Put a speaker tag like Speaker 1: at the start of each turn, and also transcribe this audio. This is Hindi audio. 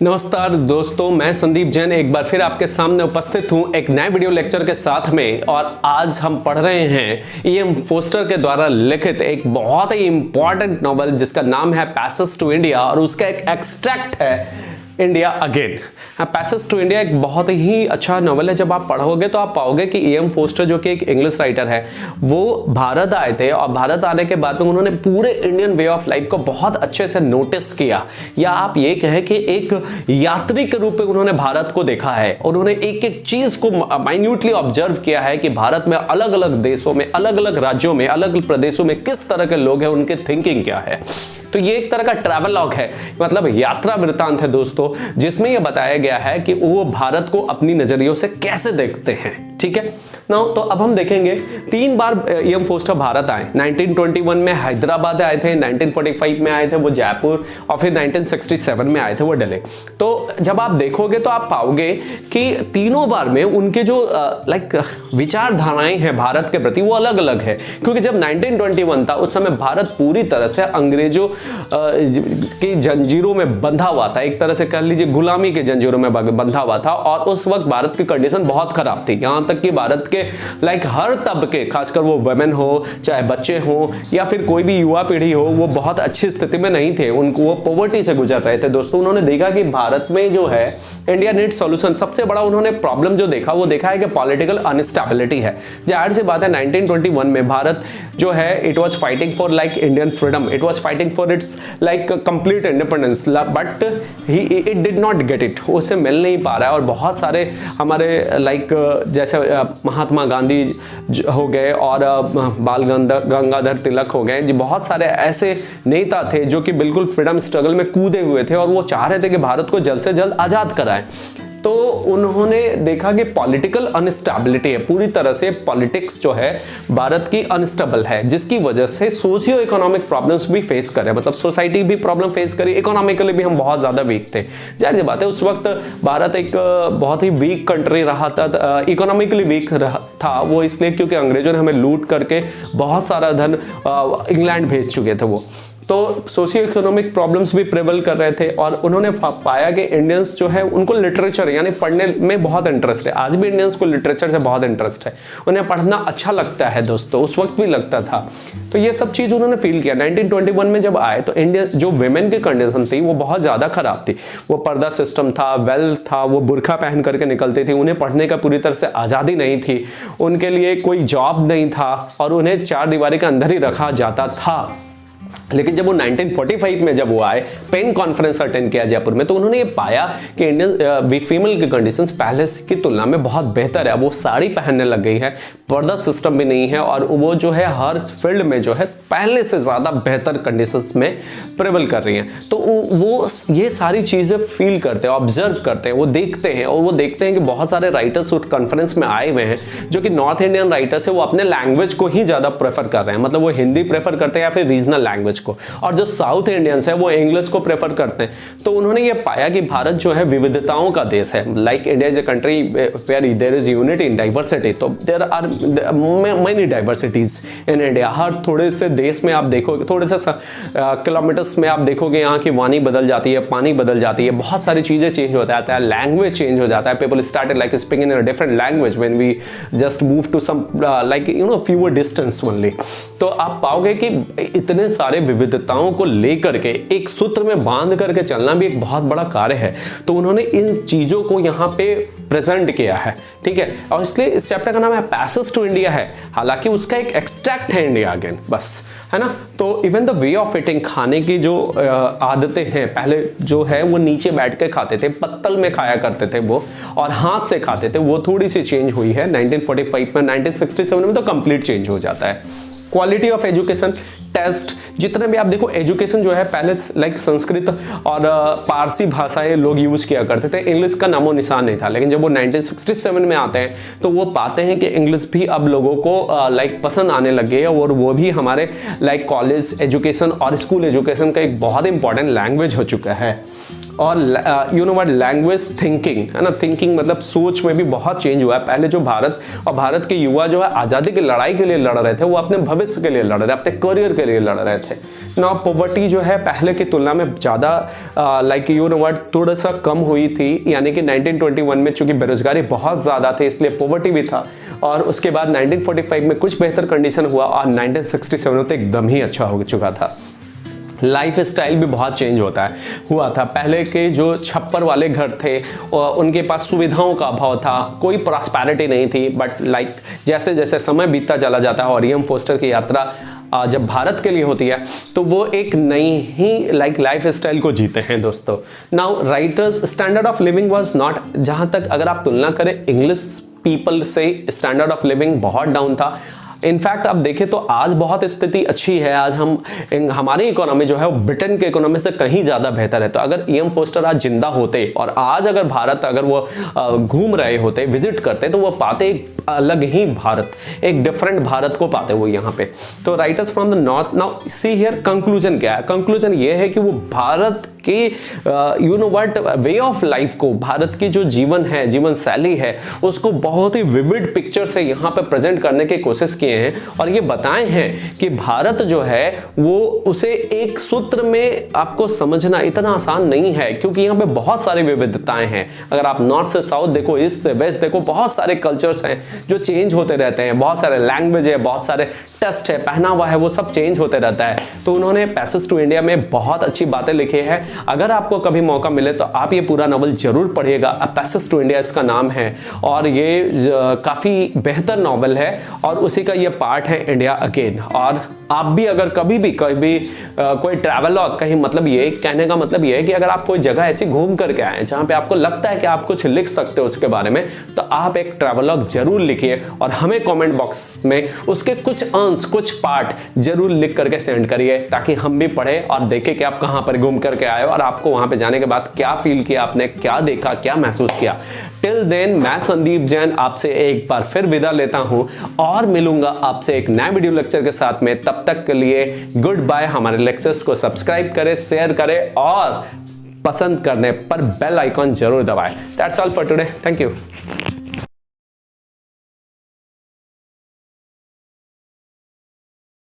Speaker 1: नमस्कार दोस्तों, मैं संदीप जैन एक बार फिर आपके सामने उपस्थित हूं एक नए वीडियो लेक्चर के साथ में। और आज हम पढ़ रहे हैं E.M. फोस्टर के द्वारा लिखित एक बहुत ही इंपॉर्टेंट नॉवल जिसका नाम है पैसेज टू इंडिया और उसका एक एक्सट्रैक्ट है India again. Passage to India एक बहुत ही अच्छा नॉवल है। जब आप पढ़ोगे तो आप पाओगे कि E.M. फोस्टर जो कि एक इंग्लिश राइटर है वो भारत आए थे और भारत आने के बाद में उन्होंने पूरे इंडियन वे ऑफ लाइफ को बहुत अच्छे से नोटिस किया, या आप ये कहें कि एक यात्री के रूप में उन्होंने भारत को देखा है। उन्होंने एक एक चीज को माइन्यूटली ऑब्जर्व किया है कि भारत में अलग अलग देशों में, अलग अलग राज्यों में, अलग अलग प्रदेशों में किस तरह के लोग हैं, उनके थिंकिंग क्या है। तो ये एक तरह का ट्रैवलॉग है, मतलब यात्रा वृत्तांत है दोस्तों, जिसमें यह बताया गया है कि वो भारत को अपनी नजरियों से कैसे देखते हैं। ठीक है ना। तो अब हम देखेंगे 3 बार E.M. फोस्टर भारत आए। 1921 में हैदराबाद आए थे, 1945 में आए थे वो जयपुर, और फिर 1967 में आए थे वो दिल्ली। तो जब आप देखोगे तो आप पाओगे कि तीनों बार में उनके जो विचारधाराएं हैं भारत के प्रति वो अलग अलग है। क्योंकि जब 1921 था उस समय भारत पूरी तरह से अंग्रेजों की जंजीरों में बंधा हुआ था, एक तरह से कह लीजिए गुलामी के जंजीरों में बंधा हुआ था। और उस वक्त भारत की कंडीशन बहुत खराब थी, यहां तक कि भारत के हर तबके, खासकर वो वुमेन हो, चाहे बच्चे हो, या फिर कोई भी युवा पीढ़ी हो, वो बहुत अच्छी स्थिति में नहीं थे। उनको वो पॉवर्टी से गुजर रहे थे। दोस्तों उन्होंने देखा कि भारत में जो है इंडिया नीड सॉल्यूशन। सबसे बड़ा उन्होंने प्रॉब्लम जो देखा वो देखा है कि पॉलिटिकल अनस्टेबिलिटी है। जाहिर सी बात है 1921 में भारत जो है it was fighting for Indian freedom, it was fighting for its complete independence, but it did not get it, उससे मिल नहीं पा रहा है। और बहुत सारे हमारे जैसे महात्मा गांधी हो गए और बाल गंगाधर तिलक हो गए, जी बहुत सारे ऐसे नेता थे जो कि बिल्कुल फ्रीडम स्ट्रगल में कूदे हुए थे और वो चाह रहे थे कि भारत को जल्द से जल्द आजाद कराएं। तो उन्होंने देखा कि पॉलिटिकल अनस्टेबिलिटी है, पूरी तरह से पॉलिटिक्स जो है भारत की अनस्टेबल है, जिसकी वजह से सोशियो इकोनॉमिक प्रॉब्लम्स भी फेस कर रहे हैं। मतलब सोसाइटी भी प्रॉब्लम फेस करी, इकोनॉमिकली भी हम बहुत ज्यादा वीक थे। जाहिर सी बात है उस वक्त भारत एक बहुत ही वीक कंट्री रहा था, इकोनॉमिकली वीक था वो इसलिए क्योंकि अंग्रेजों ने हमें लूट करके बहुत सारा धन इंग्लैंड भेज चुके थे वो। तो सोशियो इकोनॉमिक प्रॉब्लम्स भी प्रेवल कर रहे थे। और उन्होंने पाया कि इंडियंस जो है उनको लिटरेचर यानी पढ़ने में बहुत इंटरेस्ट है। आज भी इंडियंस को लिटरेचर से बहुत इंटरेस्ट है, उन्हें पढ़ना अच्छा लगता है दोस्तों, उस वक्त भी लगता था। तो ये सब चीज़ उन्होंने फील किया। 1921 में जब आए तो इंडिया जो वेमेन की कंडीशन थी वो बहुत ज़्यादा खराब थी। वो पर्दा सिस्टम था, वेल था, वो बुरखा पहन करके निकलती थी, उन्हें पढ़ने का पूरी तरह से आज़ादी नहीं थी, उनके लिए कोई जॉब नहीं था और उन्हें 4 दीवारी के अंदर ही रखा जाता था। लेकिन जब वो 1945 में जब वो आए, पेन कॉन्फ्रेंस अटेंड किया जयपुर में, तो उन्होंने ये पाया कि इंडियन फीमेल की कंडीशंस पहले की तुलना में बहुत बेहतर है। वो साड़ी पहनने लग गई है, पर्दा सिस्टम भी नहीं है, और वो जो है हर फील्ड में जो है पहले से ज़्यादा बेहतर कंडीशंस में प्रेवल कर रही हैं। तो वो ये सारी चीज़ें फील करते हैं, ऑब्जर्व करते हैं, वो देखते हैं। और वो देखते हैं कि बहुत सारे राइटर्स उस कॉन्फ्रेंस में आए हुए हैं जो कि नॉर्थ इंडियन राइटर्स है, वो अपने लैंग्वेज को ही ज़्यादा प्रेफर कर रहे हैं। मतलब वो हिंदी प्रेफर करते हैं या फिर रीजनल लैंग्वेज को, और जो साउथ इंडियंस है वो इंग्लिश को प्रेफर करते हैं। तो उन्होंने ये पाया कि भारत जो है विविधताओं का देश है। Like India is a country where there is unity in diversity. तो there are many diversities in India. हर थोड़े से देश में आप देखोगे, थोड़े से किलोमीटर्स में आप देखोगे यहाँ की वाणी बदल जाती है, पानी बदल जाती है, बहुत सारी चीजें चेंज हो जाता है, लैंग्वेज चेंज हो जाता है। People started speaking in a different language when we just move to some fewer distance only. तो आप पाओगे कि इतने सारे विविधताओं को लेकर के एक सूत्र में बांध करके चलना भी एक बहुत बड़ा कार्य है। तो उन्होंने इन चीजों को यहाँ पे प्रेजेंट किया है, ठीक है। और इसलिए इस चैप्टर का नाम है पैसेज टू इंडिया है, हालांकि उसका एक एक्सट्रैक्ट है इंडिया अगेन, बस, है ना। तो even the way of eating, खाने की जो आदतें हैं, पहले जो है वो नीचे बैठ के खाते थे, पत्तल में खाया करते थे वो, और हाथ से खाते थे, वो थोड़ी सी चेंज हुई है 1945 में। 1967 में तो कंप्लीट चेंज हो जाता है। क्वालिटी ऑफ एजुकेशन, टेस्ट, जितने भी आप देखो एजुकेशन जो है पहले संस्कृत और पारसी भाषाएं लोग यूज किया करते थे, इंग्लिश का नामो निशान नहीं था। लेकिन जब वो 1967 में आते हैं तो वो पाते हैं कि इंग्लिश भी अब लोगों को पसंद आने लग गई है, और वो भी हमारे कॉलेज एजुकेशन और स्कूल एजुकेशन का एक बहुत इंपॉर्टेंट लैंग्वेज हो चुका है। और you know what, language thinking, है ना, थिंकिंग मतलब सोच में भी बहुत चेंज हुआ है। पहले जो भारत के युवा जो है आज़ादी की लड़ाई के लिए लड़ रहे थे, वो अपने भविष्य के लिए लड़ रहे थे, अपने करियर के लिए लड़ रहे थे ना। पॉवर्टी जो है पहले की तुलना में ज़्यादा लाइक यू नो व्हाट थोड़ा सा कम हुई थी, यानी कि 1921 में चूंकि बेरोजगारी बहुत ज़्यादा थी इसलिए पॉवर्टी भी था, और उसके बाद 1945 में कुछ बेहतर कंडीशन हुआ और 1967 में तो एकदम ही अच्छा हो चुका था। लाइफ स्टाइल भी बहुत चेंज हुआ था। पहले के जो छप्पर वाले घर थे उनके पास सुविधाओं का अभाव था, कोई प्रॉस्पेरिटी नहीं थी। बट लाइक जैसे जैसे समय बीतता चला जाता है और ई.एम. फोस्टर की यात्रा जब भारत के लिए होती है तो वो एक नई ही लाइफ स्टाइल को जीते हैं दोस्तों। Now writers standard of living was not, जहाँ तक अगर आप तुलना करें इंग्लिश पीपल से, स्टैंडर्ड ऑफ लिविंग बहुत डाउन था। इनफैक्ट अब देखें तो आज बहुत स्थिति अच्छी है। आज हमारी इकोनॉमी जो है वो ब्रिटेन के इकोनॉमी से कहीं ज़्यादा बेहतर है। तो अगर ई.एम. फोस्टर आज जिंदा होते और आज अगर भारत अगर वो घूम रहे होते, विजिट करते, तो वो पाते एक अलग ही भारत, एक डिफरेंट भारत को पाते वो यहाँ पे। तो writers from the north, now see here conclusion क्या है। कंक्लूजन ये है कि वो भारत के you know what way of life को, भारत की जो जीवन है, जीवन शैली है, उसको बहुत ही विविड पिक्चर से यहाँ पे प्रेजेंट करने की कोशिश किए हैं और ये बताए हैं कि भारत जो है वो उसे एक सूत्र में आपको समझना इतना आसान नहीं है, क्योंकि यहाँ पे बहुत सारी विविधताएं हैं। अगर आप नॉर्थ से साउथ देखो, ईस्ट से वेस्ट देखो, बहुत सारे कल्चर्स हैं जो चेंज होते रहते हैं, बहुत सारे लैंग्वेज है, बहुत सारे टेस्ट है, पहनावा है, वो सब चेंज होते रहता है। तो उन्होंने पैसेज टू इंडिया में बहुत अच्छी बातें लिखी है। अगर आपको कभी मौका मिले तो आप ये पूरा नॉवल जरूर पढ़िएगा। पैसेज टू इंडिया इसका नाम है और ये काफ़ी बेहतर नॉवल है और उसी का ये पार्ट है इंडिया अगेन। और आप भी अगर कभी कोई ट्रैवलॉग, कहीं मतलब ये कहने का मतलब ये है कि अगर आप कोई जगह ऐसी घूम करके आए जहाँ पे आपको लगता है कि आप कुछ लिख सकते हो उसके बारे में, तो आप एक ट्रैवलॉग जरूर लिखिए और हमें कमेंट बॉक्स में उसके कुछ अंश, कुछ पार्ट जरूर लिख करके सेंड करिए, ताकि हम भी पढ़े और देखें कि आप कहाँ पर घूम करके आए और आपको वहाँ पे जाने के बाद क्या फील किया, आपने क्या देखा, क्या महसूस किया। टिल देन मैं संदीप जैन आपसे एक बार फिर विदा लेता हूँ और मिलूंगा आपसे एक नए वीडियो लेक्चर के साथ में। तब तक के लिए गुड बाय। हमारे लेक्चर्स को सब्सक्राइब करें, शेयर करें और पसंद करने पर बेल आइकॉन जरूर दबाएं। That's all for today. Thank you.